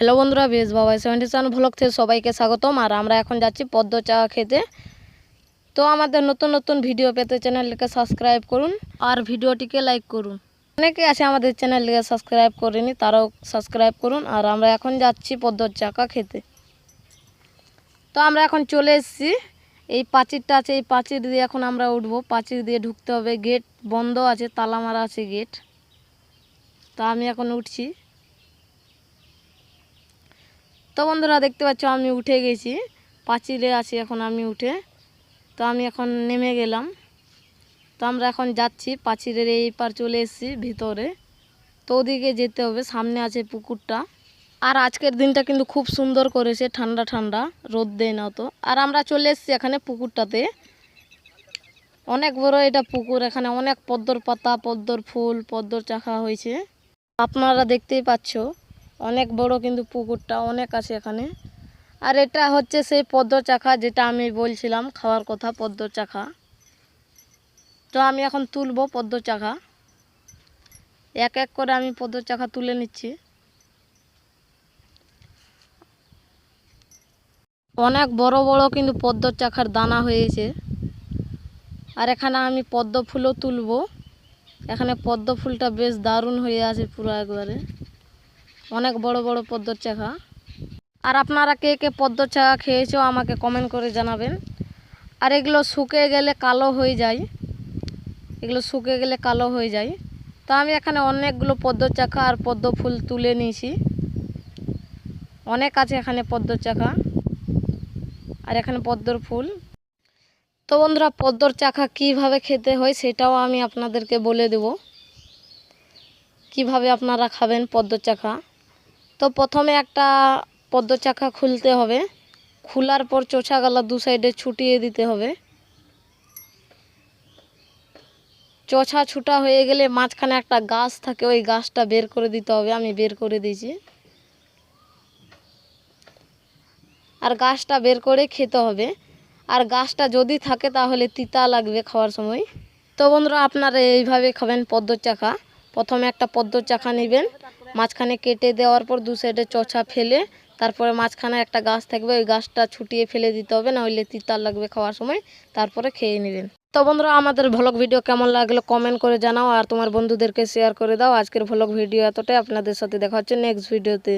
Hello বন্ধুরা, বেশ বাবাই 77 ভ্লগ থেকে সবাইকে স্বাগতম। আর আমরা এখন যাচ্ছি পদ্ম চা খেতে। তো আমাদের নতুন নতুন ভিডিও পেতে চ্যানেলটিকে সাবস্ক্রাইব করুন আর ভিডিওটিকে লাইক করুন। অনেকে আছে আমাদের চ্যানেলটিকে সাবস্ক্রাইব করেনি, তারাও সাবস্ক্রাইব করুন। আর আমরা এখন যাচ্ছি পদ্ম চা খেতে। তো আমরা এখন চলে এসেছি, এই প্রাচীরটা আছে, এই প্রাচীর দিয়ে এখন আমরা উঠবো। প্রাচীর দিয়ে ঢুকতে হবে, গেট বন্ধ আছে, তালা মারা আছে গেট। তো আমি এখন উঠছি। তো বন্ধুরা দেখতে পাচ্ছ আমি উঠে গেছি, প্রাচীরে আছি এখন আমি উঠে। তো আমি এখন নেমে গেলাম। তো আমরা এখন যাচ্ছি প্রাচীরের এই পার চলে এসেছি ভিতরে। তো ওদিকে যেতে হবে, সামনে আছে পুকুরটা। আর আজকের দিনটা কিন্তু খুব সুন্দর করেছে, ঠান্ডা ঠান্ডা, রোদ দেয় না তো। আর আমরা চলে এসেছি এখানে পুকুরটাতে। অনেক বড় এটা পুকুর, এখানে অনেক পদ্মর পাতা, পদ্মর ফুল, পদ্মর চাকা হয়েছে। আপনারা দেখতেই পাচ্ছ অনেক বড় কিন্তু পুকুরটা, অনেক আছে এখানে। আর এটা হচ্ছে সেই পদ্ম চাকা যেটা আমি বলছিলাম খাওয়ার কথা, পদ্ম চাকা। তো আমি এখন তুলবো পদ্ম চাকা, এক এক করে আমি পদ্ম চাকা তুলে নিচ্ছি। অনেক বড় বড় কিন্তু পদ্ম চাকার দানা হয়েছে। আর এখানে আমি পদ্ম ফুলও তুলবো। এখানে পদ্ম ফুলটা বেশ দারুণ হয়ে আছে পুরো একবারে, অনেক বড় বড় পদ্ম চাকা। আর আপনারা কে কে পদ্ম চাকা খেয়েছো আমাকে কমেন্ট করে জানাবেন। আর এগুলো শুকিয়ে গেলে কালো হয়ে যায়, এগুলো শুকিয়ে গেলে কালো হয়ে যায়। তো আমি এখানে অনেকগুলো পদ্ম চাকা আর পদ্ম ফুল তুলে নিয়েছি, অনেক আছে এখানে পদ্ম চাকা আর এখানে পদ্মর ফুল। তো বন্ধুরা, পদ্মর চাকা কিভাবে খেতে হয় সেটাও আমি আপনাদেরকে বলে দেব, কিভাবে আপনারা খাবেন পদ্ম চাকা। তো প্রথমে একটা পদ্ম চাকা খুলতে হবে, খোলার পর চোচা গলা দু সাইডে ছুটিয়ে দিতে হবে। চোছা ছুটা হয়ে গেলে মাঝখানে একটা গাছ থাকে, ওই গাছটা বের করে দিতে হবে। আমি বের করে দিয়েছি। আর গাছটা বের করে খেতে হবে। আর গাছটা যদি থাকে তাহলে তিতা লাগবে খাওয়ার সময়। তো বন্ধুরা, আপনারা এইভাবে খাবেন পদ্ম চাকা। প্রথমে একটা পদ্ম চাকা নেবেন, মাঝখানে কেটে দেওয়ার পর দু সাইডে চোছা ফেলে তারপরে মাঝখানে একটা গাছ থাকবে, ওই গাছটা ছুটিয়ে ফেলে দিতে হবে, না হলে তিতা লাগবে খাওয়ার সময়। তারপরে খেয়ে নেবেন। তো বন্ধুরা, আমাদের ভ্লগ ভিডিও কেমন লাগলো কমেন্ট করে জানাও আর তোমার বন্ধুদেরকে শেয়ার করে দাও। আজকের ভ্লগ ভিডিও এতটাই, আপনাদের সাথে দেখা হচ্ছে নেক্সট ভিডিওতে।